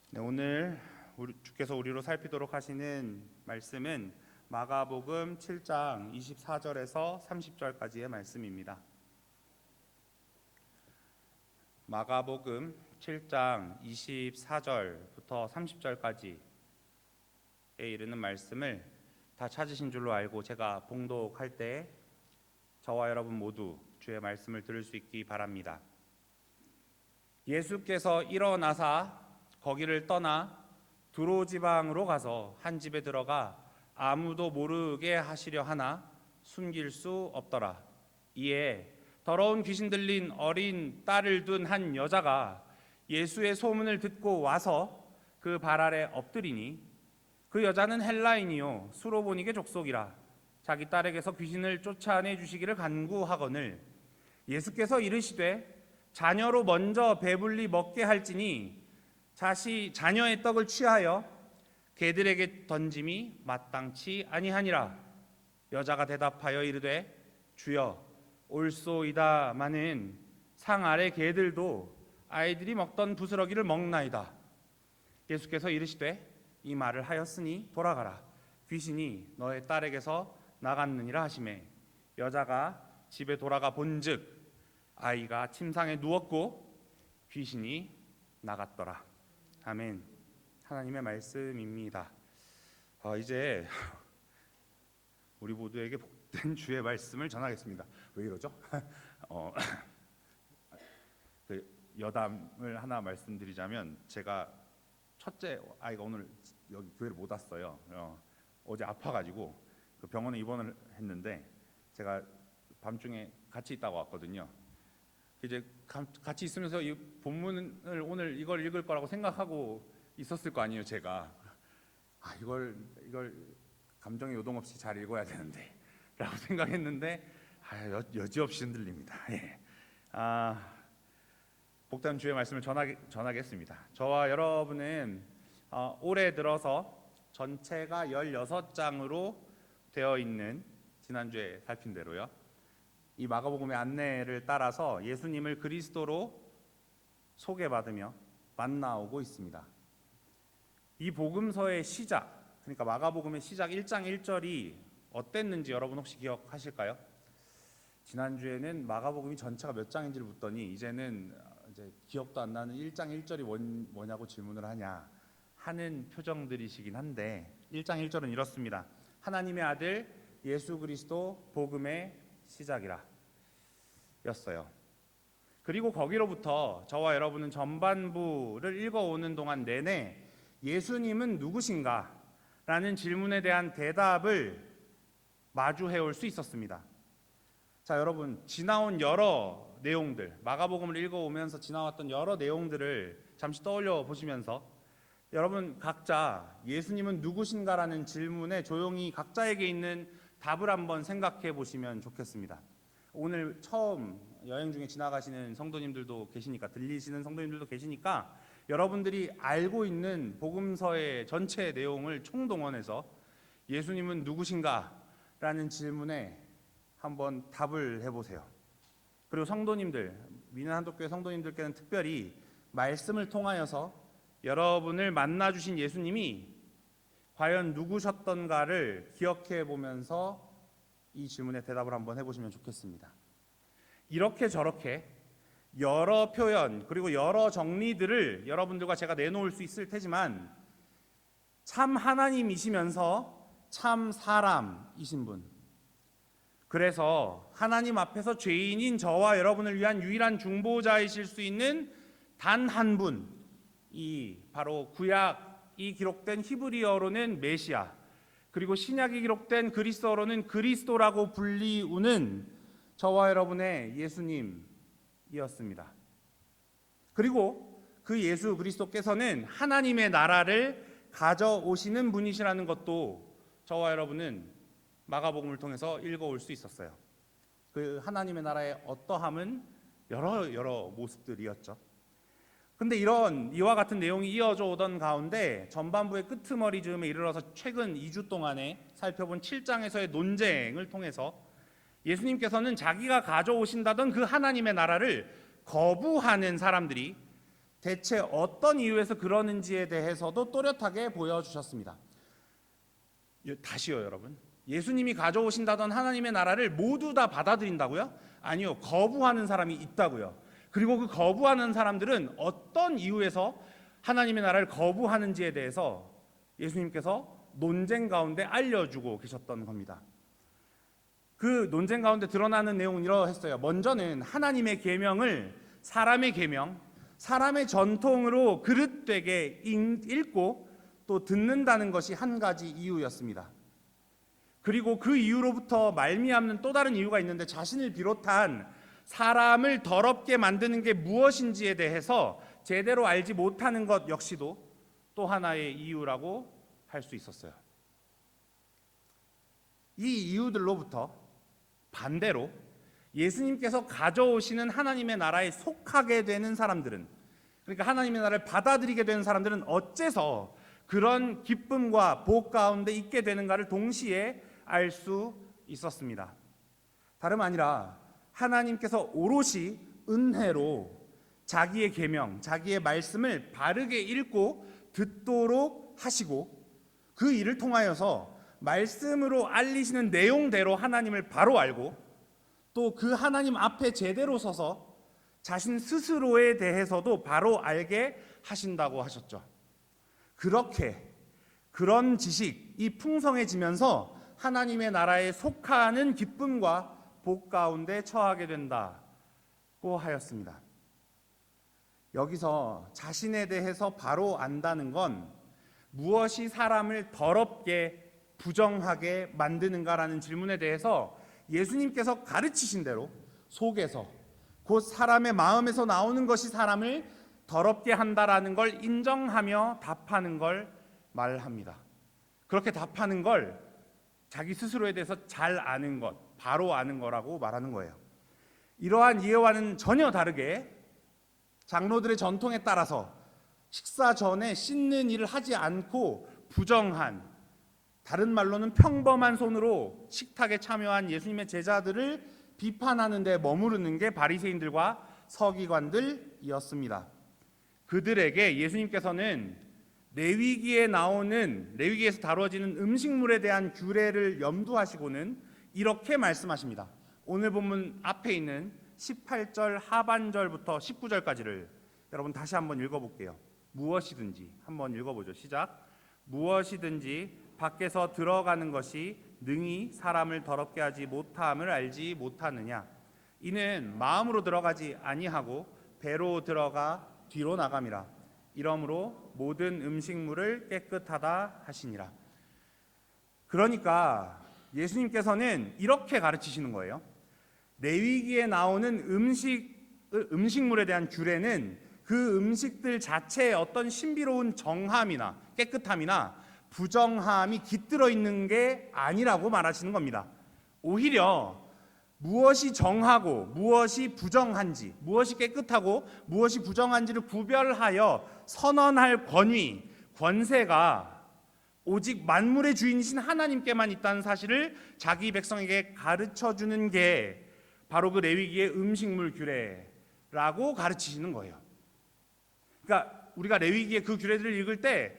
네, 오늘 주께서 우리로 살피도록 하시는 말씀은 마가복음 7장 24절에서 30절까지의 말씀입니다. 마가복음 7장 24절부터 30절까지에 이르는 말씀을 다 찾으신 줄로 알고 제가 봉독할 때 저와 여러분 모두 주의 말씀을 들을 수 있기 바랍니다. 예수께서 일어나사 거기를 떠나 두로 지방으로 가서 한 집에 들어가 아무도 모르게 하시려 하나 숨길 수 없더라. 이에 더러운 귀신 들린 어린 딸을 둔 한 여자가 예수의 소문을 듣고 와서 그 발 아래 엎드리니 그 여자는 헬라인이요 수로보니게 족속이라. 자기 딸에게서 귀신을 쫓아내 주시기를 간구하거늘 예수께서 이르시되 자녀로 먼저 배불리 먹게 할지니 자녀의 떡을 취하여 개들에게 던짐이 마땅치 아니하니라. 여자가 대답하여 이르되 주여 옳소이다마는 상 아래 개들도 아이들이 먹던 부스러기를 먹나이다. 예수께서 이르시되 이 말을 하였으니 돌아가라. 귀신이 너의 딸에게서 나갔느니라 하시매 여자가 집에 돌아가 본즉 아이가 침상에 누웠고 귀신이 나갔더라. 아멘. 하나님의 말씀입니다. 이제 우리 모두에게 복된 주의 말씀을 전하겠습니다. 왜 이러죠? 여담을 하나 말씀드리자면 제가 첫째 아이가 오늘 여기 교회를 못 왔어요. 어제 아파가지고 그 병원에 입원을 했는데 제가 밤중에 같이 있다가 왔거든요. 이제 같이 있으면서 이 본문을 오늘 이걸 읽을 거라고 생각하고 있었을 거 아니에요. 제가 이걸 감정의 요동 없이 잘 읽어야 되는데 라고 생각했는데 여지없이 흔들립니다. 예. 복된 주의 말씀을 전하겠습니다. 저와 여러분은 올해 들어서 전체가 16장으로 되어 있는 지난주에 살핀 대로요. 이 마가복음의 안내를 따라서 예수님을 그리스도로 소개받으며 만나오고 있습니다. 이 복음서의 시작, 그러니까 마가복음의 시작 1장 1절이 어땠는지 여러분 혹시 기억하실까요? 지난주에는 마가복음이 전체가 몇 장인지를 묻더니 이제는 기억도 안 나는 1장 1절이 뭐냐고 질문을 하는 표정들이시긴 한데 1장 1절은 이렇습니다. 하나님의 아들 예수 그리스도 복음의 시작이라 였어요. 그리고 거기로부터 저와 여러분은 전반부를 읽어오는 동안 내내 예수님은 누구신가? 라는 질문에 대한 대답을 마주해올 수 있었습니다. 자, 여러분 지나온 여러 내용들, 마가복음을 읽어오면서 지나왔던 여러 내용들을 잠시 떠올려 보시면서 여러분 각자 예수님은 누구신가라는 질문에 조용히 각자에게 있는 답을 한번 생각해 보시면 좋겠습니다. 오늘 처음 여행 중에 지나가시는 성도님들도 계시니까, 들리시는 성도님들도 계시니까 여러분들이 알고 있는 복음서의 전체 내용을 총동원해서 예수님은 누구신가? 라는 질문에 한번 답을 해보세요. 그리고 성도님들, 미는 한독교회 성도님들께는 특별히 말씀을 통하여서 여러분을 만나주신 예수님이 과연 누구셨던가를 기억해 보면서 이 질문에 대답을 한번 해보시면 좋겠습니다. 이렇게 저렇게 여러 표현 그리고 여러 정리들을 여러분들과 제가 내놓을 수 있을 테지만 참 하나님이시면서 참 사람이신 분, 그래서 하나님 앞에서 죄인인 저와 여러분을 위한 유일한 중보자이실 수 있는 단 한 분이 바로 구약이 기록된 히브리어로는 메시아, 그리고 신약이 기록된 그리스어로는 그리스도라고 불리우는 저와 여러분의 예수님이었습니다. 그리고 그 예수 그리스도께서는 하나님의 나라를 가져오시는 분이시라는 것도 저와 여러분은 마가복음을 통해서 읽어올 수 있었어요. 그 하나님의 나라의 어떠함은 여러 모습들이었죠. 근데 이와 같은 내용이 이어져 오던 가운데 전반부의 끄트머리 즈음에 이르러서 최근 2주 동안에 살펴본 7장에서의 논쟁을 통해서 예수님께서는 자기가 가져오신다던 그 하나님의 나라를 거부하는 사람들이 대체 어떤 이유에서 그러는지에 대해서도 또렷하게 보여주셨습니다. 다시요, 여러분. 예수님이 가져오신다던 하나님의 나라를 모두 다 받아들인다고요? 아니요, 거부하는 사람이 있다고요. 그리고 그 거부하는 사람들은 어떤 이유에서 하나님의 나라를 거부하는지에 대해서 예수님께서 논쟁 가운데 알려주고 계셨던 겁니다. 그 논쟁 가운데 드러나는 내용은 이러했어요. 먼저는 하나님의 계명을 사람의 계명, 사람의 전통으로 그릇되게 읽고 또 듣는다는 것이 한 가지 이유였습니다. 그리고 그 이유로부터 말미암는 또 다른 이유가 있는데, 자신을 비롯한 사람을 더럽게 만드는 게 무엇인지에 대해서 제대로 알지 못하는 것 역시도 또 하나의 이유라고 할 수 있었어요. 이 이유들로부터 반대로 예수님께서 가져오시는 하나님의 나라에 속하게 되는 사람들은, 그러니까 하나님의 나라를 받아들이게 되는 사람들은 어째서 그런 기쁨과 복 가운데 있게 되는가를 동시에 알 수 있었습니다. 다름 아니라 하나님께서 오롯이 은혜로 자기의 계명, 자기의 말씀을 바르게 읽고 듣도록 하시고, 그 일을 통하여서 말씀으로 알리시는 내용대로 하나님을 바로 알고, 또 그 하나님 앞에 제대로 서서 자신 스스로에 대해서도 바로 알게 하신다고 하셨죠. 그렇게 그런 지식이 풍성해지면서 하나님의 나라에 속하는 기쁨과 복 가운데 처하게 된다고 하였습니다. 여기서 자신에 대해서 바로 안다는 건 무엇이 사람을 더럽게 부정하게 만드는가라는 질문에 대해서 예수님께서 가르치신 대로 속에서, 곧 사람의 마음에서 나오는 것이 사람을 더럽게 한다라는 걸 인정하며 답하는 걸 말합니다. 그렇게 답하는 걸 자기 스스로에 대해서 잘 아는 것, 바로 아는 거라고 말하는 거예요. 이러한 이해와는 전혀 다르게 장로들의 전통에 따라서 식사 전에 씻는 일을 하지 않고 부정한, 다른 말로는 평범한 손으로 식탁에 참여한 예수님의 제자들을 비판하는 데 머무르는 게 바리새인들과 서기관들이었습니다. 그들에게 예수님께서는 레위기에서 다뤄지는 음식물에 대한 규례를 염두하시고는 이렇게 말씀하십니다. 오늘 본문 앞에 있는 18절 하반절부터 19절까지를 여러분 다시 한번 읽어볼게요. 무엇이든지 한번 읽어보죠. 시작. 무엇이든지 밖에서 들어가는 것이 능히 사람을 더럽게 하지 못함을 알지 못하느냐. 이는 마음으로 들어가지 아니하고 배로 들어가 뒤로 나감이라. 이러므로 모든 음식물을 깨끗하다 하시니라. 그러니까 예수님께서는 이렇게 가르치시는 거예요. 레위기에 나오는 음식물에 대한 규례는 그 음식들 자체에 어떤 신비로운 정함이나 깨끗함이나 부정함이 깃들어 있는 게 아니라고 말하시는 겁니다. 오히려 무엇이 정하고 무엇이 부정한지, 무엇이 깨끗하고 무엇이 부정한지를 구별하여 선언할 권위, 권세가 오직 만물의 주인이신 하나님께만 있다는 사실을 자기 백성에게 가르쳐주는 게 바로 그 레위기의 음식물 규례라고 가르치시는 거예요. 그러니까 우리가 레위기의 그 규례들을 읽을 때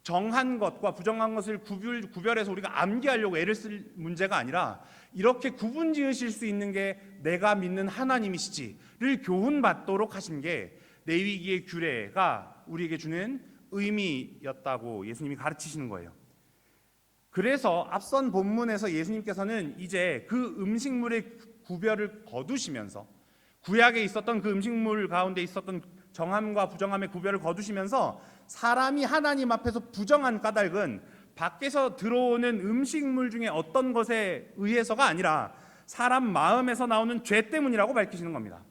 정한 것과 부정한 것을 구별해서 우리가 암기하려고 애를 쓸 문제가 아니라, 이렇게 구분 지으실 수 있는 게 내가 믿는 하나님이시지를 교훈받도록 하신 게 레위기의 규례가 우리에게 주는 의미였다고 예수님이 가르치시는 거예요. 그래서 앞선 본문에서 예수님께서는 이제 그 음식물의 구별을 거두시면서, 구약에 있었던 그 음식물 가운데 있었던 정함과 부정함의 구별을 거두시면서, 사람이 하나님 앞에서 부정한 까닭은 밖에서 들어오는 음식물 중에 어떤 것에 의해서가 아니라 사람 마음에서 나오는 죄 때문이라고 밝히시는 겁니다.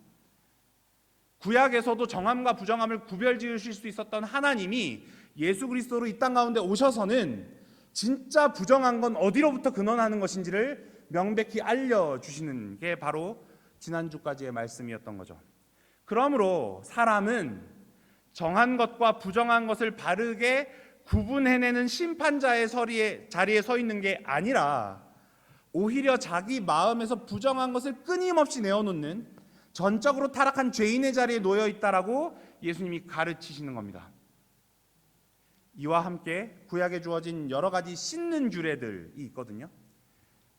구약에서도 정함과 부정함을 구별 지으실 수 있었던 하나님이 예수 그리스도로 이 땅 가운데 오셔서는 진짜 부정한 건 어디로부터 근원하는 것인지를 명백히 알려주시는 게 바로 지난주까지의 말씀이었던 거죠. 그러므로 사람은 정한 것과 부정한 것을 바르게 구분해내는 심판자의 자리에 서 있는 게 아니라, 오히려 자기 마음에서 부정한 것을 끊임없이 내어놓는 전적으로 타락한 죄인의 자리에 놓여 있다라고 예수님이 가르치시는 겁니다. 이와 함께 구약에 주어진 여러 가지 씻는 규례들이 있거든요.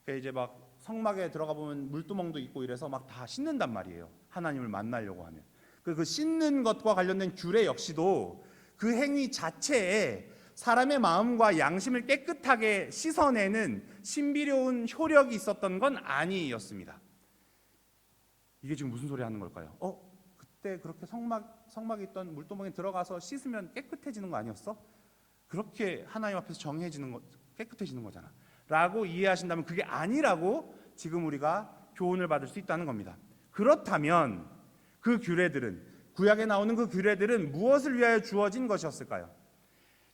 이제 막 성막에 들어가 보면 물두멍도 있고 이래서 막 다 씻는단 말이에요. 하나님을 만나려고 하면. 그 씻는 것과 관련된 규례 역시도 그 행위 자체에 사람의 마음과 양심을 깨끗하게 씻어내는 신비로운 효력이 있었던 건 아니었습니다. 이게 지금 무슨 소리 하는 걸까요? 그때 그렇게 성막에 있던 물두멍에 들어가서 씻으면 깨끗해지는 거 아니었어? 그렇게 하나님 앞에서 깨끗해지는 거잖아 라고 이해하신다면 그게 아니라고 지금 우리가 교훈을 받을 수 있다는 겁니다. 그렇다면 그 규례들은, 구약에 나오는 그 규례들은 무엇을 위하여 주어진 것이었을까요?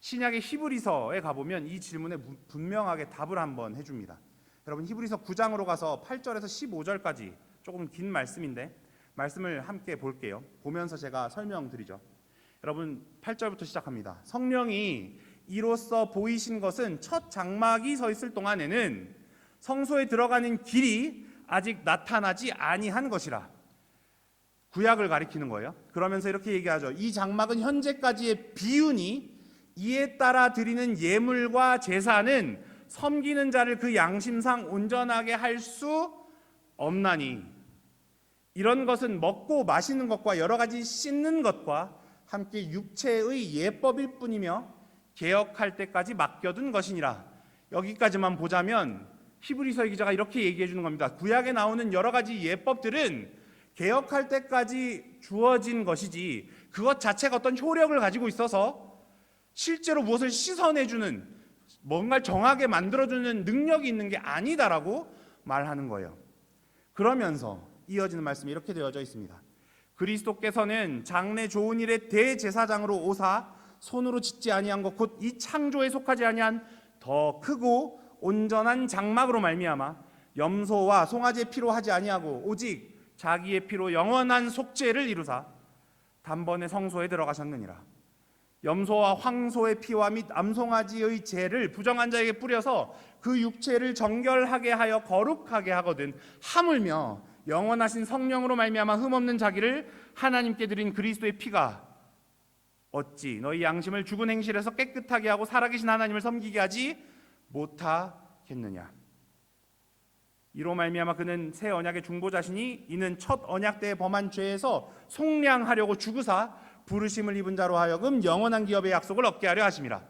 신약의 히브리서에 가보면 이 질문에 분명하게 답을 한번 해줍니다. 여러분 히브리서 9장으로 가서 8절에서 15절까지 조금 긴 말씀인데 말씀을 함께 볼게요. 보면서 제가 설명드리죠. 여러분 8절부터 시작합니다. 성령이 이로써 보이신 것은 첫 장막이 서 있을 동안에는 성소에 들어가는 길이 아직 나타나지 아니한 것이라. 구약을 가리키는 거예요. 그러면서 이렇게 얘기하죠. 이 장막은 현재까지의 비유니 이에 따라 드리는 예물과 제사는 섬기는 자를 그 양심상 온전하게 할 수 없나니 이런 것은 먹고 마시는 것과 여러 가지 씻는 것과 함께 육체의 예법일 뿐이며 개혁할 때까지 맡겨둔 것이니라. 여기까지만 보자면 히브리서의 기자가 이렇게 얘기해 주는 겁니다. 구약에 나오는 여러 가지 예법들은 개혁할 때까지 주어진 것이지 그것 자체가 어떤 효력을 가지고 있어서 실제로 무엇을 씻어내주는, 뭔가를 정하게 만들어주는 능력이 있는 게 아니다라고 말하는 거예요. 그러면서 이어지는 말씀이 이렇게 되어져 있습니다. 그리스도께서는 장래 좋은 일의 대제사장으로 오사 손으로 짓지 아니한 것 곧 이 창조에 속하지 아니한 더 크고 온전한 장막으로 말미암아 염소와 송아지의 피로 하지 아니하고 오직 자기의 피로 영원한 속죄를 이루사 단번에 성소에 들어가셨느니라. 염소와 황소의 피와 및 암송아지의 죄를 부정한 자에게 뿌려서 그 육체를 정결하게 하여 거룩하게 하거든 하물며 영원하신 성령으로 말미암아 흠없는 자기를 하나님께 드린 그리스도의 피가 어찌 너희 양심을 죽은 행실에서 깨끗하게 하고 살아계신 하나님을 섬기게 하지 못하겠느냐. 이로 말미암아 그는 새 언약의 중보자시니 이는 첫 언약 때에 범한 죄에서 속량하려고 죽으사 부르심을 입은 자로 하여금 영원한 기업의 약속을 얻게 하려 하심이라.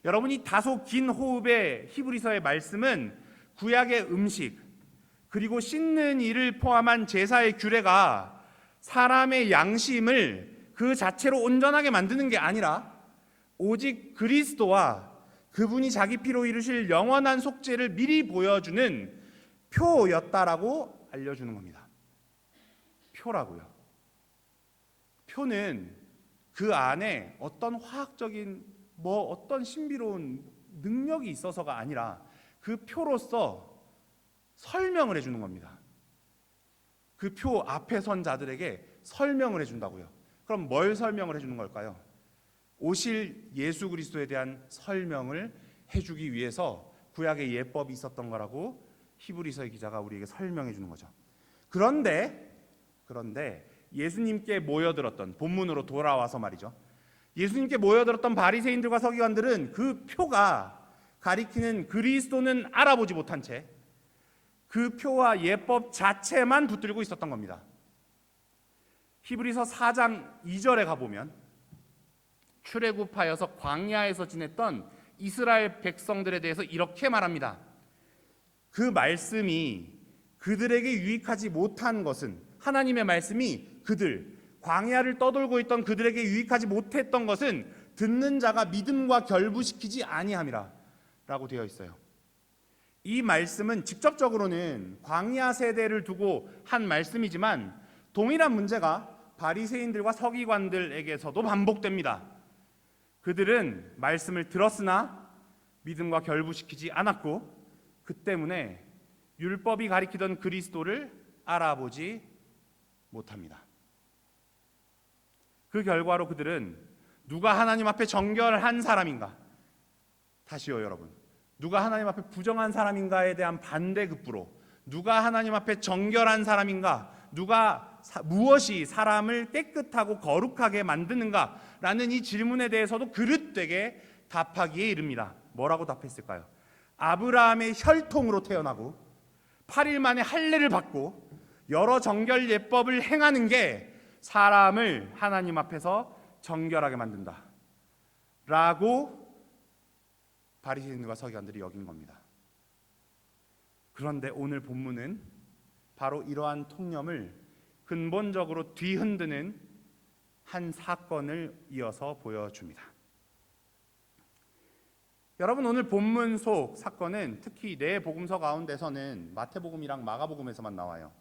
여러분이 다소 긴 호흡의 히브리서의 말씀은 구약의 음식 그리고 씻는 일을 포함한 제사의 규례가 사람의 양심을 그 자체로 온전하게 만드는 게 아니라 오직 그리스도와 그분이 자기 피로 이루실 영원한 속죄를 미리 보여주는 표였다라고 알려주는 겁니다. 표라고요. 표는 그 안에 어떤 화학적인 어떤 신비로운 능력이 있어서가 아니라 그 표로서 설명을 해주는 겁니다. 그 표 앞에 선 자들에게 설명을 해준다고요. 그럼 뭘 설명을 해주는 걸까요? 오실 예수 그리스도에 대한 설명을 해주기 위해서 구약의 예법이 있었던 거라고 히브리서의 기자가 우리에게 설명해 주는 거죠. 그런데 예수님께 모여들었던, 본문으로 돌아와서 말이죠, 예수님께 모여들었던 바리새인들과 서기관들은 그 표가 가리키는 그리스도는 알아보지 못한 채 그 표와 예법 자체만 붙들고 있었던 겁니다. 히브리서 4장 2절에 가보면 출애굽하여서 광야에서 지냈던 이스라엘 백성들에 대해서 이렇게 말합니다. 그 말씀이 그들에게 유익하지 못한 것은, 하나님의 말씀이 광야를 떠돌고 있던 그들에게 유익하지 못했던 것은 듣는 자가 믿음과 결부시키지 아니함이라 라고 되어 있어요. 이 말씀은 직접적으로는 광야 세대를 두고 한 말씀이지만 동일한 문제가 바리새인들과 서기관들에게서도 반복됩니다. 그들은 말씀을 들었으나 믿음과 결부시키지 않았고 그 때문에 율법이 가리키던 그리스도를 알아보지 못합니다. 그 결과로 그들은 누가 하나님 앞에 정결한 사람인가, 다시요 여러분, 누가 하나님 앞에 부정한 사람인가에 대한 반대급부로 누가 하나님 앞에 정결한 사람인가, 무엇이 사람을 깨끗하고 거룩하게 만드는가라는 이 질문에 대해서도 그릇되게 답하기에 이릅니다. 뭐라고 답했을까요? 아브라함의 혈통으로 태어나고 8일 만에 할례를 받고 여러 정결 예법을 행하는 게 사람을 하나님 앞에서 정결하게 만든다 라고 바리새인들과 서기관들이 여긴 겁니다. 그런데 오늘 본문은 바로 이러한 통념을 근본적으로 뒤흔드는 한 사건을 이어서 보여줍니다. 여러분, 오늘 본문 속 사건은 특히 네 복음서 가운데서는 마태복음이랑 마가복음에서만 나와요.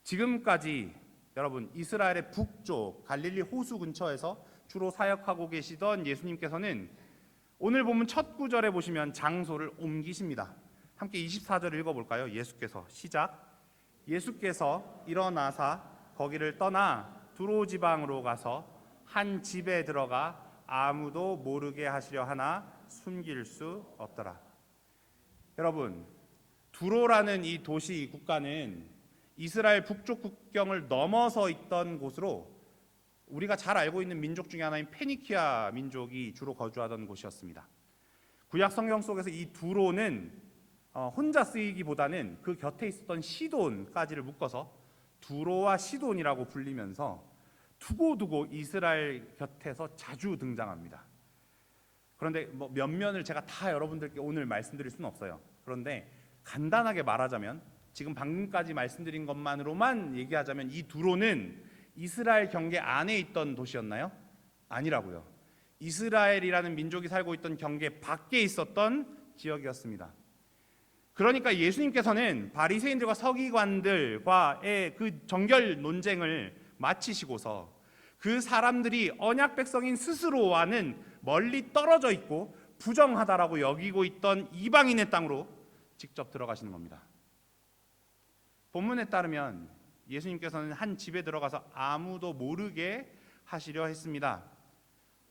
지금까지 여러분 이스라엘의 북쪽 갈릴리 호수 근처에서 주로 사역하고 계시던 예수님께서는 오늘 본문 첫 구절에 보시면 장소를 옮기십니다. 함께 24절 읽어볼까요? 예수께서 시작. 예수께서 일어나사 거기를 떠나 두로 지방으로 가서 한 집에 들어가 아무도 모르게 하시려 하나 숨길 수 없더라. 여러분, 두로라는 이 도시 국가는 이스라엘 북쪽 국경을 넘어서 있던 곳으로 우리가 잘 알고 있는 민족 중에 하나인 페니키아 민족이 주로 거주하던 곳이었습니다. 구약 성경 속에서 이 두로는 혼자 쓰이기보다는 그 곁에 있었던 시돈까지를 묶어서 두로와 시돈이라고 불리면서 두고두고 이스라엘 곁에서 자주 등장합니다. 그런데 몇 면을 제가 다 여러분들께 오늘 말씀드릴 수는 없어요. 그런데 간단하게 말하자면 지금 방금까지 말씀드린 것만으로만 얘기하자면 이 두로는 이스라엘 경계 안에 있던 도시였나요? 아니라고요. 이스라엘이라는 민족이 살고 있던 경계 밖에 있었던 지역이었습니다. 그러니까 예수님께서는 바리새인들과 서기관들과의 그 정결 논쟁을 마치시고서 그 사람들이 언약 백성인 스스로와는 멀리 떨어져 있고 부정하다라고 여기고 있던 이방인의 땅으로 직접 들어가시는 겁니다. 본문에 따르면 예수님께서는 한 집에 들어가서 아무도 모르게 하시려 했습니다.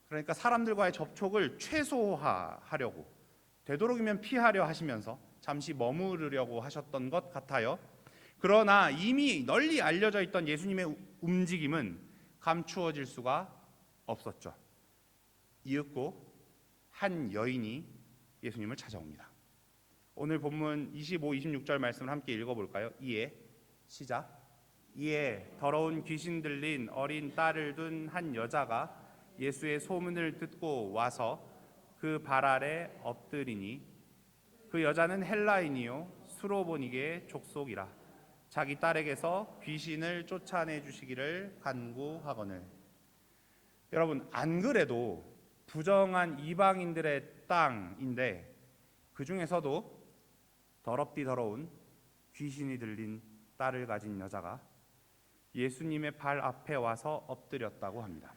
그러니까 사람들과의 접촉을 최소화하려고 되도록이면 피하려 하시면서 잠시 머무르려고 하셨던 것 같아요. 그러나 이미 널리 알려져 있던 예수님의 움직임은 감추어질 수가 없었죠. 이윽고 한 여인이 예수님을 찾아옵니다. 오늘 본문 25, 26절 말씀을 함께 읽어볼까요? 이에 시작. 이에 더러운 귀신 들린 어린 딸을 둔 한 여자가 예수의 소문을 듣고 와서 그 발 아래 엎드리니 그 여자는 헬라인이요 수로보니게의 족속이라 자기 딸에게서 귀신을 쫓아내 주시기를 간구하거늘. 여러분, 안 그래도 부정한 이방인들의 땅인데 그 중에서도 더럽디 더러운 귀신이 들린 딸을 가진 여자가 예수님의 발 앞에 와서 엎드렸다고 합니다.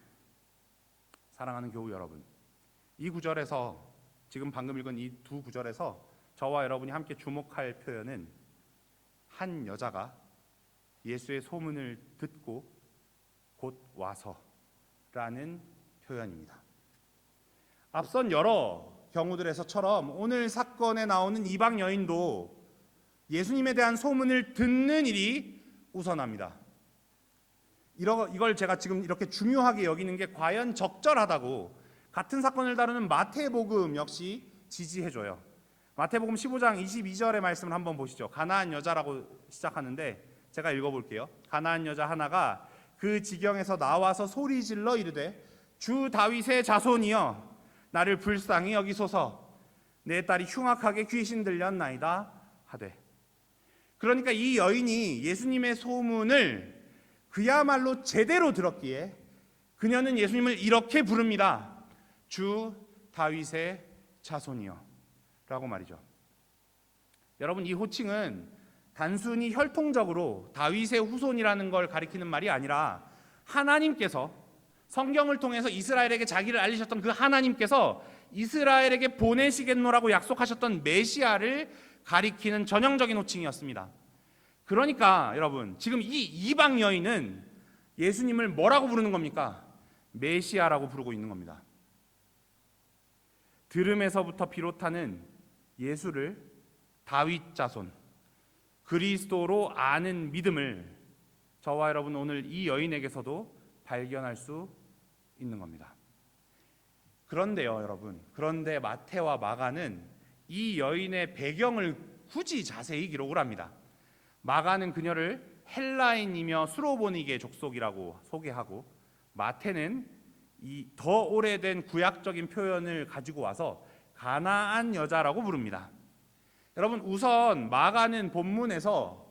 사랑하는 교우 여러분, 이 구절에서 지금 방금 읽은 이 두 구절에서 저와 여러분이 함께 주목할 표현은 한 여자가 예수의 소문을 듣고 곧 와서라는 표현입니다. 앞선 여러 경우들에서처럼 오늘 사건에 나오는 이방 여인도 예수님에 대한 소문을 듣는 일이 우선합니다. 이걸 제가 지금 이렇게 중요하게 여기는 게 과연 적절하다고 같은 사건을 다루는 마태복음 역시 지지해줘요. 마태복음 15장 22절의 말씀을 한번 보시죠. 가나안 여자라고 시작하는데 제가 읽어볼게요. 가나안 여자 하나가 그 지경에서 나와서 소리질러 이르되 주 다윗의 자손이여 나를 불쌍히 여기소서 내 딸이 흉악하게 귀신 들렸나이다 하되. 그러니까 이 여인이 예수님의 소문을 그야말로 제대로 들었기에 그녀는 예수님을 이렇게 부릅니다. 주 다윗의 자손이여 라고 말이죠. 여러분, 이 호칭은 단순히 혈통적으로 다윗의 후손이라는 걸 가리키는 말이 아니라 하나님께서 성경을 통해서 이스라엘에게 자기를 알리셨던 그 하나님께서 이스라엘에게 보내시겠노라고 약속하셨던 메시아를 가리키는 전형적인 호칭이었습니다. 그러니까 여러분, 지금 이 이방 여인은 예수님을 뭐라고 부르는 겁니까? 메시아라고 부르고 있는 겁니다. 들음에서부터 비롯하는 예수를 다윗 자손, 그리스도로 아는 믿음을 저와 여러분 오늘 이 여인에게서도 발견할 수 있는 겁니다. 그런데요, 여러분. 그런데 마태와 마가는 이 여인의 배경을 굳이 자세히 기록을 합니다. 마가는 그녀를 헬라인이며 수로보니게 족속이라고 소개하고, 마태는 이 더 오래된 구약적인 표현을 가지고 와서 가나안 여자라고 부릅니다. 여러분, 우선 마가는 본문에서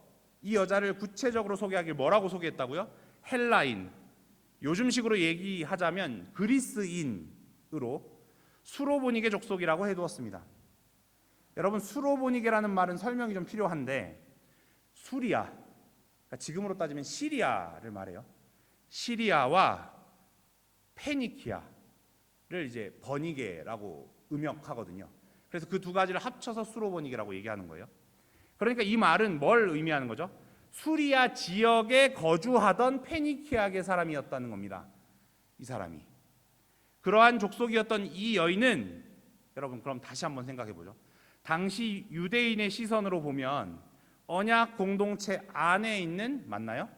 이 여자를 구체적으로 소개하길 뭐라고 소개했다고요? 헬라인, 요즘식으로 얘기하자면 그리스인으로 수로보니게 족속이라고 해두었습니다. 여러분, 수로보니게라는 말은 설명이 좀 필요한데, 수리아, 그러니까 지금으로 따지면 시리아를 말해요. 시리아와 페니키아를 이제 버니게라고 음역하거든요. 그래서 그 두 가지를 합쳐서 수로보니게라고 얘기하는 거예요. 그러니까 이 말은 뭘 의미하는 거죠? 수리아 지역에 거주하던 페니키아계 사람이었다는 겁니다. 이 사람이. 그러한 족속이었던 이 여인은, 여러분 그럼 다시 한번 생각해 보죠. 당시 유대인의 시선으로 보면 언약 공동체 안에 있는, 맞나요?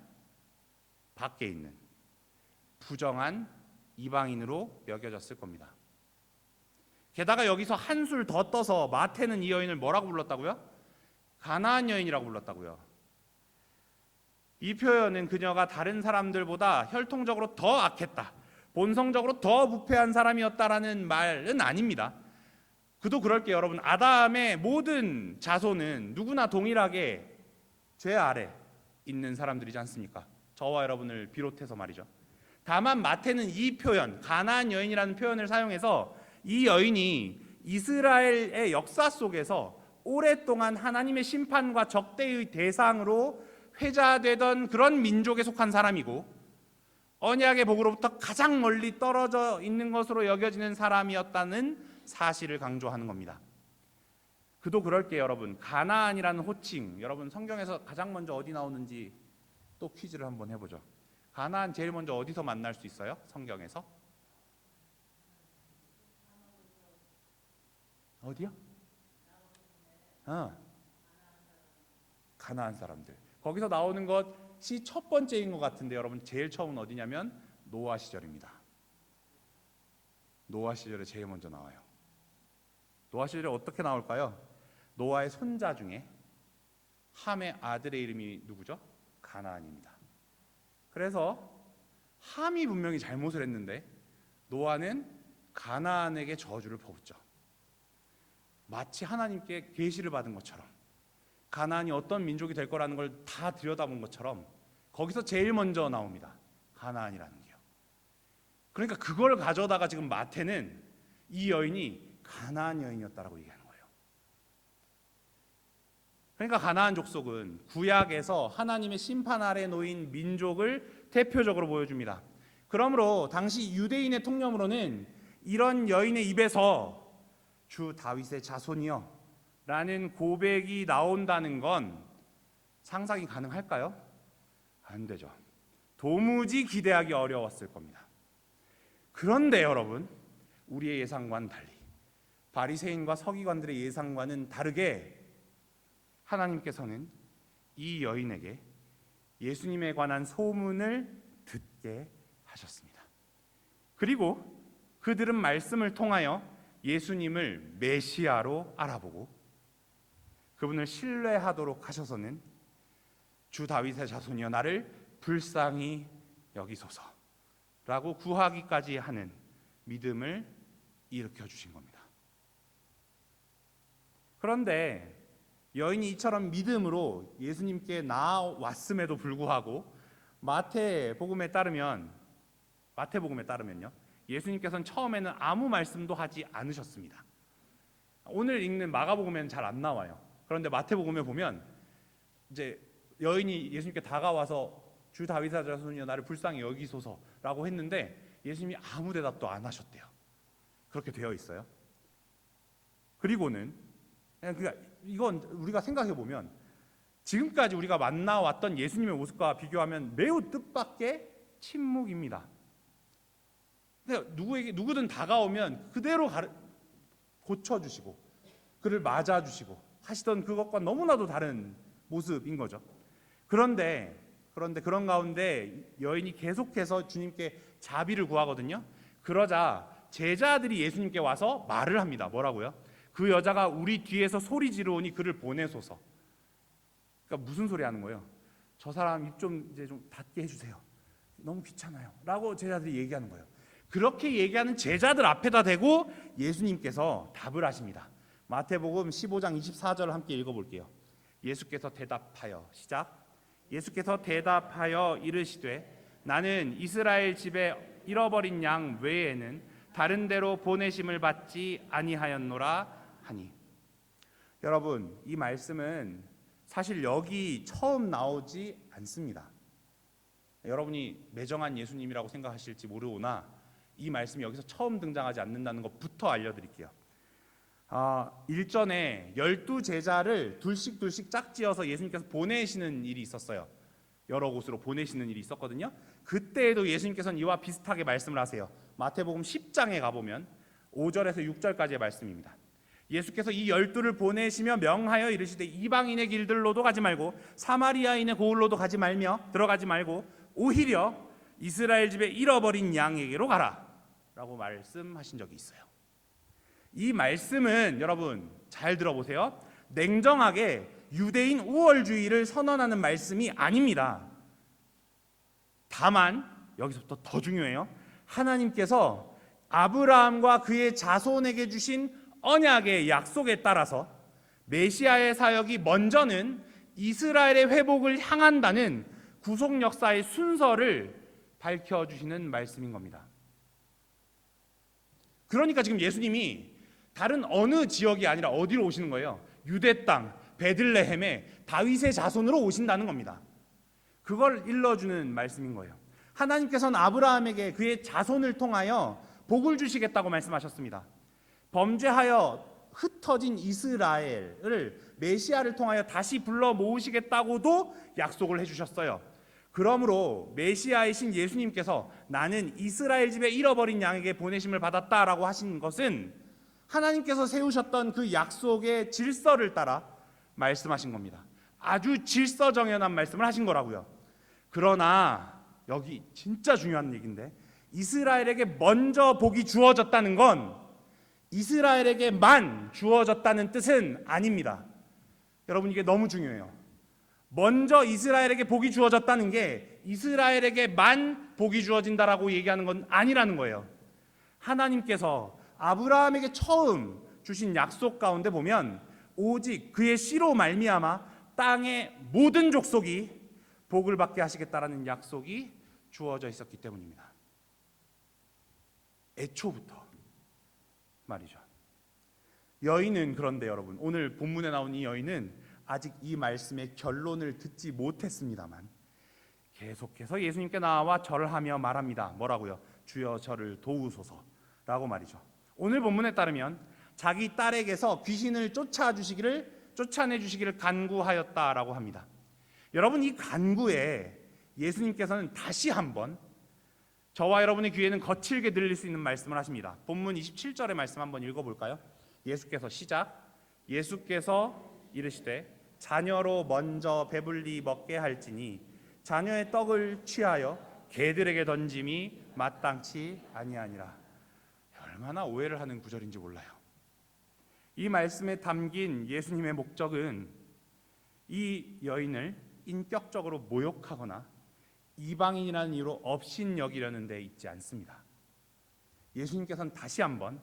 밖에 있는 부정한 이방인으로 여겨졌을 겁니다. 게다가 여기서 한술 더 떠서 마태는 이 여인을 뭐라고 불렀다고요? 가나안 여인이라고 불렀다고요. 이 표현은 그녀가 다른 사람들보다 혈통적으로 더 악했다, 본성적으로 더 부패한 사람이었다라는 말은 아닙니다. 그도 그럴 게, 여러분, 아담의 모든 자손은 누구나 동일하게 죄 아래 있는 사람들이지 않습니까? 저와 여러분을 비롯해서 말이죠. 다만 마태는 이 표현, 가나안 여인이라는 표현을 사용해서 이 여인이 이스라엘의 역사 속에서 오랫동안 하나님의 심판과 적대의 대상으로 회자되던 그런 민족에 속한 사람이고, 언약의 복으로부터 가장 멀리 떨어져 있는 것으로 여겨지는 사람이었다는 사실을 강조하는 겁니다. 그도 그럴 게, 여러분, 가나안이라는 호칭, 여러분 성경에서 가장 먼저 어디 나오는지 또 퀴즈를 한번 해보죠. 가나안 제일 먼저 어디서 만날 수 있어요? 성경에서? 어디요? 가나안 사람들. 거기서 나오는 것이 첫 번째인 것 같은데, 여러분 제일 처음은 어디냐면 노아 시절입니다. 노아 시절에 제일 먼저 나와요. 노아 시절에 어떻게 나올까요? 노아의 손자 중에 함의 아들의 이름이 누구죠? 가나안입니다. 그래서 함이 분명히 잘못을 했는데 노아는 가나안에게 저주를 퍼붓죠. 마치 하나님께 계시를 받은 것처럼, 가나안이 어떤 민족이 될 거라는 걸 다 들여다본 것처럼 거기서 제일 먼저 나옵니다. 가나안이라는 게요. 그러니까 그걸 가져다가 지금 마태는 이 여인이 가나안 여인이었다라고 얘기하는 거예요. 그러니까 가나안 족속은 구약에서 하나님의 심판 아래 놓인 민족을 대표적으로 보여줍니다. 그러므로 당시 유대인의 통념으로는 이런 여인의 입에서 주 다윗의 자손이여 라는 고백이 나온다는 건 상상이 가능할까요? 안 되죠. 도무지 기대하기 어려웠을 겁니다. 그런데 여러분, 우리의 예상과는 달리, 바리새인과 서기관들의 예상과는 다르게 하나님께서는 이 여인에게 예수님에 관한 소문을 듣게 하셨습니다. 그리고 그들은 말씀을 통하여 예수님을 메시아로 알아보고 그분을 신뢰하도록 하셔서는 주 다윗의 자손이여 나를 불쌍히 여기소서라고 구하기까지 하는 믿음을 일으켜 주신 겁니다. 그런데 여인이 이처럼 믿음으로 예수님께 나아왔음에도 불구하고 마태복음에 따르면요, 예수님께서는 처음에는 아무 말씀도 하지 않으셨습니다. 오늘 읽는 마가복음에는 잘 안 나와요. 그런데 마태복음에 보면 이제 여인이 예수님께 다가와서 주 다윗의 자손이여 나를 불쌍히 여기소서라고 했는데 예수님이 아무 대답도 안 하셨대요. 그렇게 되어 있어요. 그리고는 그러니까 이건 우리가 생각해 보면 지금까지 우리가 만나왔던 예수님의 모습과 비교하면 매우 뜻밖의 침묵입니다. 근데 누구든 다가오면 그대로 고쳐주시고 그를 맞아주시고 하시던 그것과 너무나도 다른 모습인 거죠. 그런데 그런데 그런 가운데 여인이 계속해서 주님께 자비를 구하거든요. 그러자 제자들이 예수님께 와서 말을 합니다. 뭐라고요? 그 여자가 우리 뒤에서 소리 지르오니 그를 보내소서. 그러니까 무슨 소리 하는 거예요? 저 사람 입 좀 이제 좀 닫게 해주세요. 너무 귀찮아요. 라고 제자들이 얘기하는 거예요. 그렇게 얘기하는 제자들 앞에다 대고 예수님께서 답을 하십니다. 마태복음 15장 24절을 함께 읽어볼게요. 예수께서 대답하여 시작. 예수께서 대답하여 이르시되 나는 이스라엘 집에 잃어버린 양 외에는 다른 데로 보내심을 받지 아니하였노라 하니. 여러분, 이 말씀은 사실 여기 처음 나오지 않습니다. 여러분이 매정한 예수님이라고 생각하실지 모르오나 이 말씀이 여기서 처음 등장하지 않는다는 것부터 알려드릴게요. 일전에 12제자를 둘씩 짝지어서 예수님께서 보내시는 일이 있었어요. 여러 곳으로 보내시는 일이 있었거든요. 그때에도 예수님께서는 이와 비슷하게 말씀을 하세요. 마태복음 10장에 가보면 5절에서 6절까지의 말씀입니다. 예수께서 이 12를 보내시며 명하여 이르시되 이방인의 길들로도 가지 말고 사마리아인의 고을로도 가지 말며 들어가지 말고 오히려 이스라엘 집에 잃어버린 양에게로 가라 라고 말씀하신 적이 있어요. 이 말씀은 여러분 잘 들어보세요. 냉정하게 유대인 우월주의를 선언하는 말씀이 아닙니다. 다만 여기서부터 더 중요해요. 하나님께서 아브라함과 그의 자손에게 주신 언약의 약속에 따라서 메시아의 사역이 먼저는 이스라엘의 회복을 향한다는 구속 역사의 순서를 밝혀주시는 말씀인 겁니다. 그러니까 지금 예수님이 다른 어느 지역이 아니라 어디로 오시는 거예요? 유대 땅 베들레헴에 다윗의 자손으로 오신다는 겁니다. 그걸 일러주는 말씀인 거예요. 하나님께서는 아브라함에게 그의 자손을 통하여 복을 주시겠다고 말씀하셨습니다. 범죄하여 흩어진 이스라엘을 메시아를 통하여 다시 불러 모으시겠다고도 약속을 해주셨어요. 그러므로 메시아이신 예수님께서 나는 이스라엘 집에 잃어버린 양에게 보내심을 받았다라고 하신 것은 하나님께서 세우셨던 그 약속의 질서를 따라 말씀하신 겁니다. 아주 질서정연한 말씀을 하신 거라고요. 그러나 여기 진짜 중요한 얘기인데 이스라엘에게 먼저 복이 주어졌다는 건 이스라엘에게만 주어졌다는 뜻은 아닙니다. 여러분 이게 너무 중요해요. 먼저 이스라엘에게 복이 주어졌다는 게 이스라엘에게만 복이 주어진다라고 얘기하는 건 아니라는 거예요. 하나님께서 아브라함에게 처음 주신 약속 가운데 보면 오직 그의 씨로 말미암아 땅의 모든 족속이 복을 받게 하시겠다라는 약속이 주어져 있었기 때문입니다. 애초부터 말이죠. 여인은 그런데 여러분 오늘 본문에 나온 이 여인은 아직 이 말씀의 결론을 듣지 못했습니다만 계속해서 예수님께 나와 절하며 말합니다. 뭐라고요? 주여 저를 도우소서라고 말이죠. 오늘 본문에 따르면 자기 딸에게서 귀신을 쫓아내 주시기를 간구하였다라고 합니다. 여러분 이 간구에 예수님께서는 다시 한번 저와 여러분의 귀에는 거칠게 들릴 수 있는 말씀을 하십니다. 본문 27절의 말씀 한번 읽어볼까요? 예수께서 시작. 예수께서 이르시되 자녀로 먼저 배불리 먹게 할지니 자녀의 떡을 취하여 개들에게 던짐이 마땅치 아니하니라. 얼마나 오해를 하는 구절인지 몰라요. 이 말씀에 담긴 예수님의 목적은 이 여인을 인격적으로 모욕하거나 이방인이라는 이유로 업신여기려는 데 있지 않습니다. 예수님께서는 다시 한번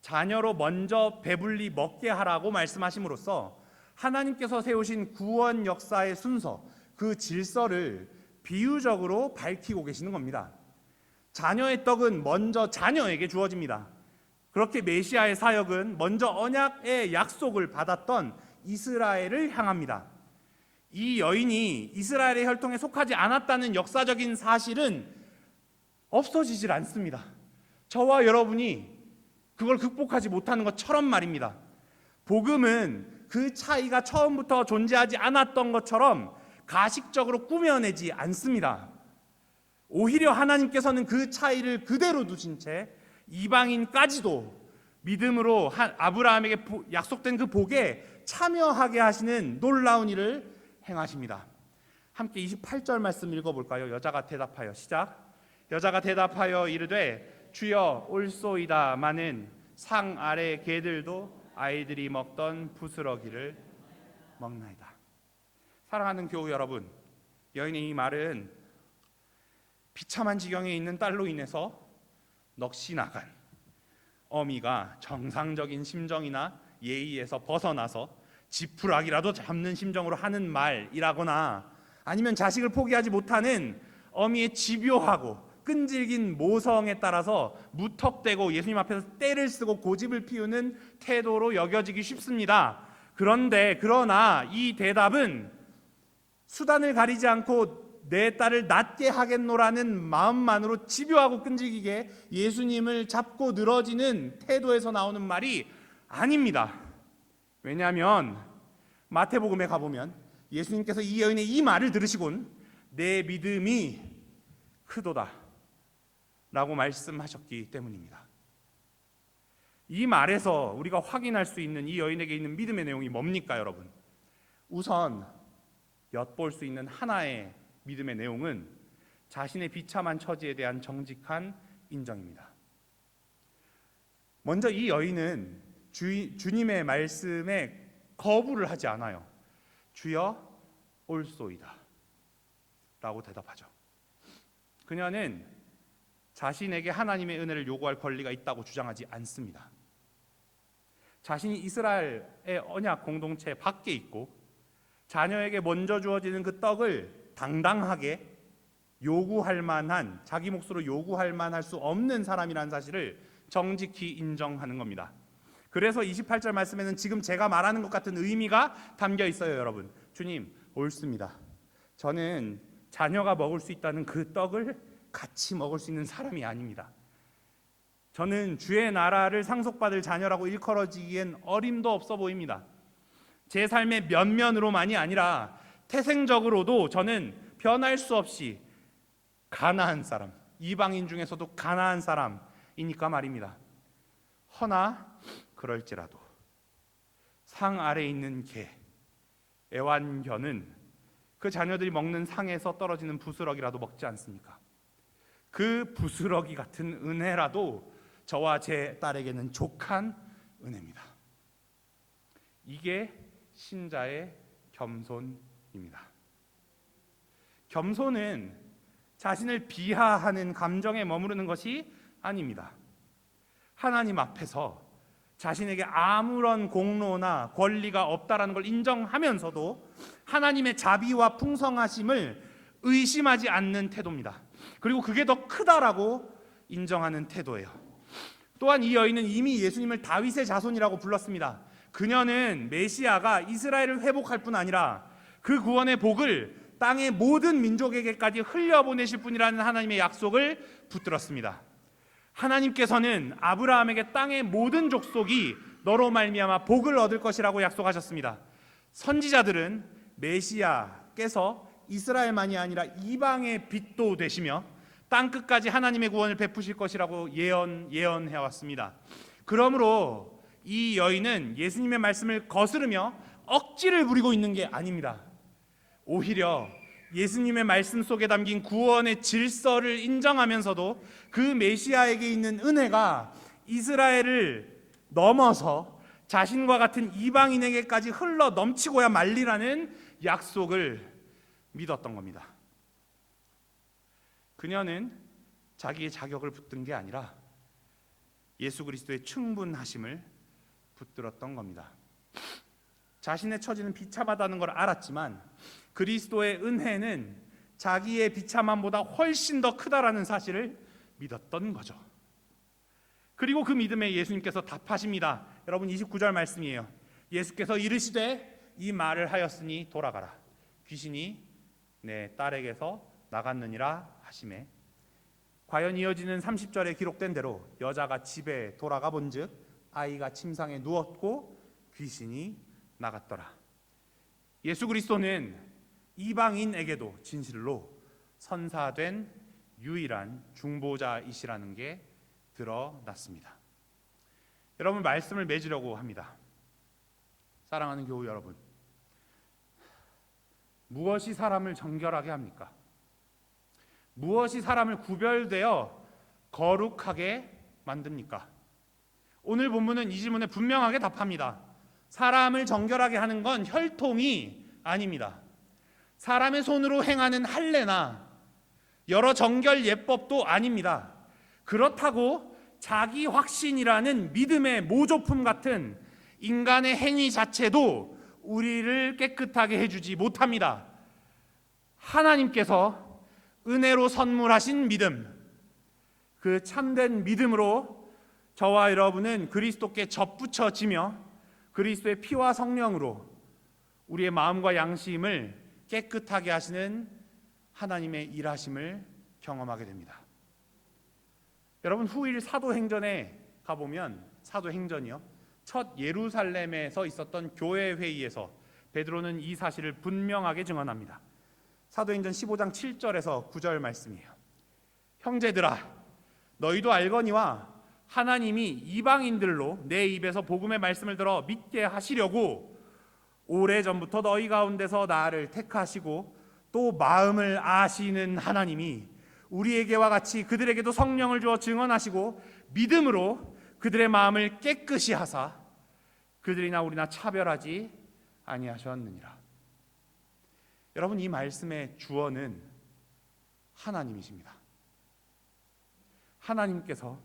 자녀로 먼저 배불리 먹게 하라고 말씀하심으로써 하나님께서 세우신 구원 역사의 순서, 그 질서를 비유적으로 밝히고 계시는 겁니다. 자녀의 떡은 먼저 자녀에게 주어집니다. 그렇게 메시아의 사역은 먼저 언약의 약속을 받았던 이스라엘을 향합니다. 이 여인이 이스라엘의 혈통에 속하지 않았다는 역사적인 사실은 없어지질 않습니다. 저와 여러분이 그걸 극복하지 못하는 것처럼 말입니다. 복음은 그 차이가 처음부터 존재하지 않았던 것처럼 가식적으로 꾸며내지 않습니다. 오히려 하나님께서는 그 차이를 그대로 두신 채 이방인까지도 믿음으로 아브라함에게 약속된 그 복에 참여하게 하시는 놀라운 일을 행하십니다. 함께 28절 말씀 읽어볼까요? 여자가 대답하여 시작. 여자가 대답하여 이르되 주여 올소이다마는 상 아래 개들도 아이들이 먹던 부스러기를 먹나이다. 사랑하는 교우 여러분, 여인의 이 말은 비참한 지경에 있는 딸로 인해서 넋이 나간 어미가 정상적인 심정이나 예의에서 벗어나서 지푸라기라도 잡는 심정으로 하는 말이라거나 아니면 자식을 포기하지 못하는 어미의 집요하고 끈질긴 모성에 따라서 무턱대고 예수님 앞에서 떼를 쓰고 고집을 피우는 태도로 여겨지기 쉽습니다. 그러나 이 대답은 수단을 가리지 않고 내 딸을 낫게 하겠노라는 마음만으로 집요하고 끈질기게 예수님을 잡고 늘어지는 태도에서 나오는 말이 아닙니다. 왜냐하면 마태복음에 가보면 예수님께서 이 여인의 이 말을 들으시곤 내 믿음이 크도다 라고 말씀하셨기 때문입니다. 이 말에서 우리가 확인할 수 있는 이 여인에게 있는 믿음의 내용이 뭡니까 여러분? 우선 엿볼 수 있는 하나의 믿음의 내용은 자신의 비참한 처지에 대한 정직한 인정입니다. 먼저 이 여인은 주님의 말씀에 거부를 하지 않아요. 주여 올소이다 라고 대답하죠. 그녀는 자신에게 하나님의 은혜를 요구할 권리가 있다고 주장하지 않습니다. 자신이 이스라엘의 언약 공동체 밖에 있고 자녀에게 먼저 주어지는 그 떡을 당당하게 요구할 만한, 자기 몫으로 요구할 만할 수 없는 사람이라는 사실을 정직히 인정하는 겁니다. 그래서 28절 말씀에는 지금 제가 말하는 것 같은 의미가 담겨 있어요. 여러분, 주님 옳습니다. 저는 자녀가 먹을 수 있다는 그 떡을 같이 먹을 수 있는 사람이 아닙니다. 저는 주의 나라를 상속받을 자녀라고 일컬어지기엔 어림도 없어 보입니다. 제 삶의 면면으로만이 아니라 태생적으로도 저는 변할 수 없이 가난한 사람, 이방인 중에서도 가난한 사람이니까 말입니다. 허나 그럴지라도 상 아래에 있는 개, 애완견은 그 자녀들이 먹는 상에서 떨어지는 부스러기라도 먹지 않습니까? 그 부스러기 같은 은혜라도 저와 제 딸에게는 족한 은혜입니다. 이게 신자의 겸손입니다. 겸손은 자신을 비하하는 감정에 머무르는 것이 아닙니다. 하나님 앞에서 자신에게 아무런 공로나 권리가 없다라는 걸 인정하면서도 하나님의 자비와 풍성하심을 의심하지 않는 태도입니다. 그리고 그게 더 크다라고 인정하는 태도예요. 또한 이 여인은 이미 예수님을 다윗의 자손이라고 불렀습니다. 그녀는 메시아가 이스라엘을 회복할 뿐 아니라 그 구원의 복을 땅의 모든 민족에게까지 흘려보내실 분이라는 하나님의 약속을 붙들었습니다. 하나님께서는 아브라함에게 땅의 모든 족속이 너로 말미암아 복을 얻을 것이라고 약속하셨습니다. 선지자들은 메시아께서 이스라엘만이 아니라 이방의 빛도 되시며 땅 끝까지 하나님의 구원을 베푸실 것이라고 예언해 왔습니다. 그러므로 이 여인은 예수님의 말씀을 거스르며 억지를 부리고 있는 게 아닙니다. 오히려 예수님의 말씀 속에 담긴 구원의 질서를 인정하면서도 그 메시아에게 있는 은혜가 이스라엘을 넘어서 자신과 같은 이방인에게까지 흘러 넘치고야 말리라는 약속을 믿었던 겁니다. 그녀는 자기의 자격을 붙든 게 아니라 예수 그리스도의 충분하심을 붙들었던 겁니다. 자신의 처지는 비참하다는 걸 알았지만 그리스도의 은혜는 자기의 비참함보다 훨씬 더 크다라는 사실을 믿었던 거죠. 그리고 그 믿음에 예수님께서 답하십니다. 여러분 29절 말씀이에요. 예수께서 이르시되 이 말을 하였으니 돌아가라. 귀신이 내 딸에게서 나갔느니라 하시매 과연 이어지는 30절에 기록된 대로 여자가 집에 돌아가 본즉 아이가 침상에 누웠고 귀신이 나갔더라. 예수 그리스도는 이방인에게도 진실로 선사된 유일한 중보자이시라는 게 드러났습니다. 여러분 말씀을 맺으려고 합니다. 사랑하는 교우 여러분, 무엇이 사람을 정결하게 합니까? 무엇이 사람을 구별되어 거룩하게 만듭니까? 오늘 본문은 이 질문에 분명하게 답합니다. 사람을 정결하게 하는 건 혈통이 아닙니다. 사람의 손으로 행하는 할례나 여러 정결 예법도 아닙니다. 그렇다고 자기 확신이라는 믿음의 모조품 같은 인간의 행위 자체도 우리를 깨끗하게 해주지 못합니다. 하나님께서 은혜로 선물하신 믿음, 그 참된 믿음으로 저와 여러분은 그리스도께 접붙여지며 그리스도의 피와 성령으로 우리의 마음과 양심을 깨끗하게 하시는 하나님의 일하심을 경험하게 됩니다. 여러분, 후일 사도행전에 가보면, 사도행전이요, 첫 예루살렘에서 있었던 교회 회의에서 베드로는 이 사실을 분명하게 증언합니다. 사도행전 15장 7절에서 9절 말씀이에요. 형제들아, 너희도 알거니와 하나님이 이방인들로 내 입에서 복음의 말씀을 들어 믿게 하시려고 오래전부터 너희 가운데서 나를 택하시고 또 마음을 아시는 하나님이 우리에게와 같이 그들에게도 성령을 주어 증언하시고 믿음으로 그들의 마음을 깨끗이 하사 그들이나 우리나 차별하지 아니하셨느니라. 여러분, 이 말씀의 주어는 하나님이십니다. 하나님께서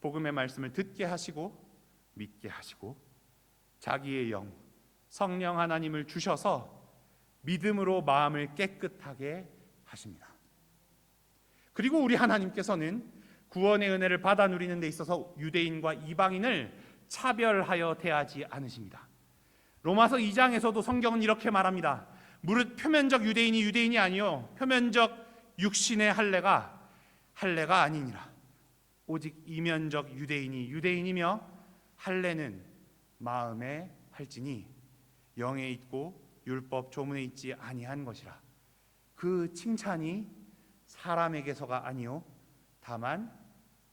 복음의 말씀을 듣게 하시고 믿게 하시고 자기의 영, 성령 하나님을 주셔서 믿음으로 마음을 깨끗하게 하십니다. 그리고 우리 하나님께서는 구원의 은혜를 받아 누리는 데 있어서 유대인과 이방인을 차별하여 대하지 않으십니다. 로마서 2장에서도 성경은 이렇게 말합니다. 무릇 표면적 유대인이 유대인이 아니요 표면적 육신의 할례가 아니니라. 오직 이면적 유대인이 유대인이며 할례는 마음에 할지니 영에 있고 율법 조문에 있지 아니한 것이라. 그 칭찬이 사람에게서가 아니요 다만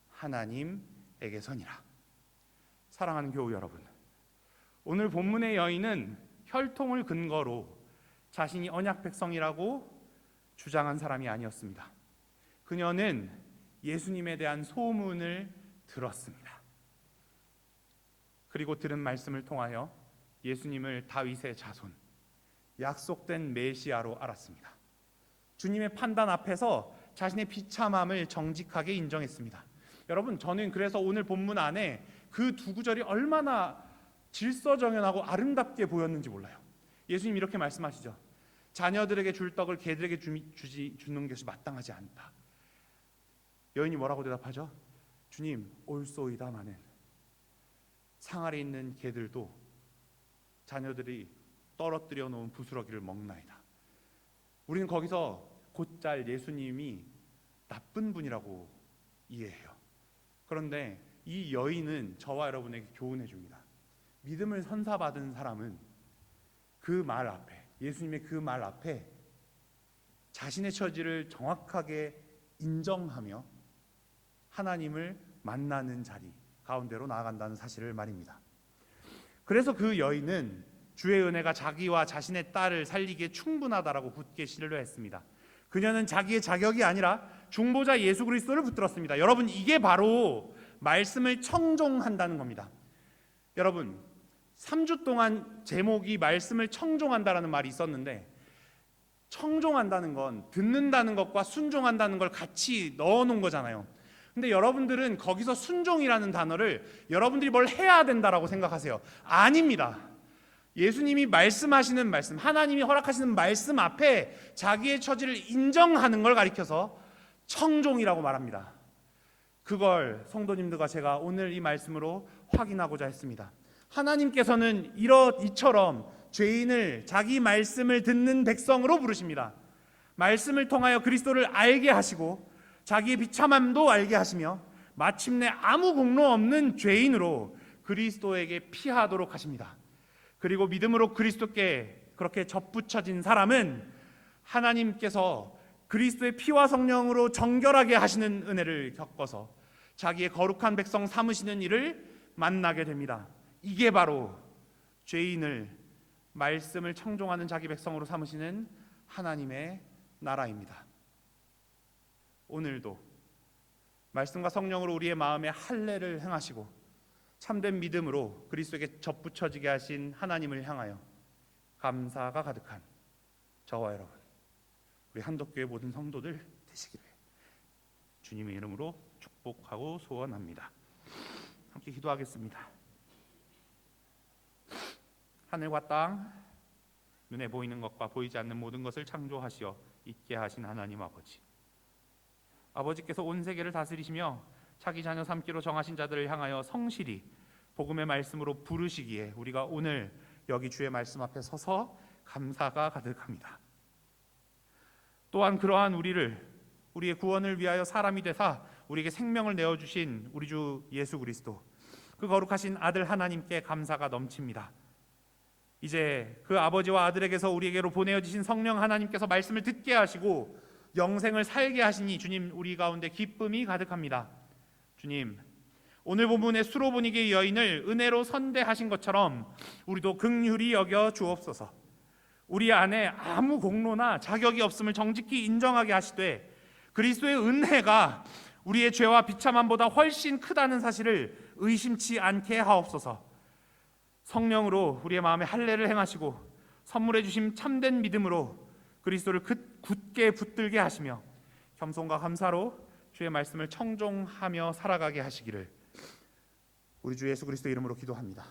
하나님에게서니라. 사랑하는 교우 여러분, 오늘 본문의 여인은 혈통을 근거로 자신이 언약 백성이라고 주장한 사람이 아니었습니다. 그녀는 예수님에 대한 소문을 들었습니다. 그리고 들은 말씀을 통하여 예수님을 다윗의 자손, 약속된 메시아로 알았습니다. 주님의 판단 앞에서 자신의 비참함을 정직하게 인정했습니다. 여러분, 저는 그래서 오늘 본문 안에 그 두 구절이 얼마나 질서정연하고 아름답게 보였는지 몰라요. 예수님 이렇게 말씀하시죠. 자녀들에게 줄 떡을 개들에게 주는 것이 마땅하지 않다. 여인이 뭐라고 대답하죠? 주님, 옳소이다마는 상 아래 있는 개들도 자녀들이 떨어뜨려 놓은 부스러기를 먹나이다. 우리는 거기서 곧잘 예수님이 나쁜 분이라고 이해해요. 그런데 이 여인은 저와 여러분에게 교훈해 줍니다. 믿음을 선사받은 사람은 그 말 앞에, 예수님의 그 말 앞에 자신의 처지를 정확하게 인정하며 하나님을 만나는 자리 가운데로 나아간다는 사실을 말입니다. 그래서 그 여인은 주의 은혜가 자기와 자신의 딸을 살리기에 충분하다라고 굳게 신뢰했습니다. 그녀는 자기의 자격이 아니라 중보자 예수 그리스도를 붙들었습니다. 여러분, 이게 바로 말씀을 청종한다는 겁니다. 여러분, 3주 동안 제목이 말씀을 청종한다라는 말이 있었는데, 청종한다는 건 듣는다는 것과 순종한다는 걸 같이 넣어놓은 거잖아요. 근데 여러분들은 거기서 순종이라는 단어를 여러분들이 뭘 해야 된다라고 생각하세요. 아닙니다. 예수님이 말씀하시는 말씀, 하나님이 허락하시는 말씀 앞에 자기의 처지를 인정하는 걸 가리켜서 청종이라고 말합니다. 그걸 성도님들과 제가 오늘 이 말씀으로 확인하고자 했습니다. 하나님께서는 이처럼 죄인을 자기 말씀을 듣는 백성으로 부르십니다. 말씀을 통하여 그리스도를 알게 하시고 자기의 비참함도 알게 하시며 마침내 아무 공로 없는 죄인으로 그리스도에게 피하도록 하십니다. 그리고 믿음으로 그리스도께 그렇게 접붙여진 사람은 하나님께서 그리스도의 피와 성령으로 정결하게 하시는 은혜를 겪어서 자기의 거룩한 백성 삼으시는 일을 만나게 됩니다. 이게 바로 죄인을 말씀을 청종하는 자기 백성으로 삼으시는 하나님의 나라입니다. 오늘도 말씀과 성령으로 우리의 마음에 할례를 행하시고 참된 믿음으로 그리스도에게 접붙여지게 하신 하나님을 향하여 감사가 가득한 저와 여러분, 우리 한독교회 모든 성도들 되시기를 주님의 이름으로 축복하고 소원합니다. 함께 기도하겠습니다. 하늘과 땅, 눈에 보이는 것과 보이지 않는 모든 것을 창조하시어 있게 하신 하나님 아버지, 아버지께서 온 세계를 다스리시며 자기 자녀 삼기로 정하신 자들을 향하여 성실히 복음의 말씀으로 부르시기에 우리가 오늘 여기 주의 말씀 앞에 서서 감사가 가득합니다. 또한 그러한 우리의 구원을 위하여 사람이 되사 우리에게 생명을 내어주신 우리 주 예수 그리스도, 그 거룩하신 아들 하나님께 감사가 넘칩니다. 이제 그 아버지와 아들에게서 우리에게로 보내어지신 성령 하나님께서 말씀을 듣게 하시고 영생을 살게 하시니 주님, 우리 가운데 기쁨이 가득합니다. 주님, 오늘 본문의 수로보니게 여인을 은혜로 선대하신 것처럼 우리도 긍휼히 여겨 주옵소서. 우리 안에 아무 공로나 자격이 없음을 정직히 인정하게 하시되 그리스도의 은혜가 우리의 죄와 비참함보다 훨씬 크다는 사실을 의심치 않게 하옵소서. 성령으로 우리의 마음에 할례를 행하시고 선물해 주신 참된 믿음으로 그리스도를 굳게 붙들게 하시며 겸손과 감사로 주의 말씀을 청종하며 살아가게 하시기를 우리 주 예수 그리스도 이름으로 기도합니다.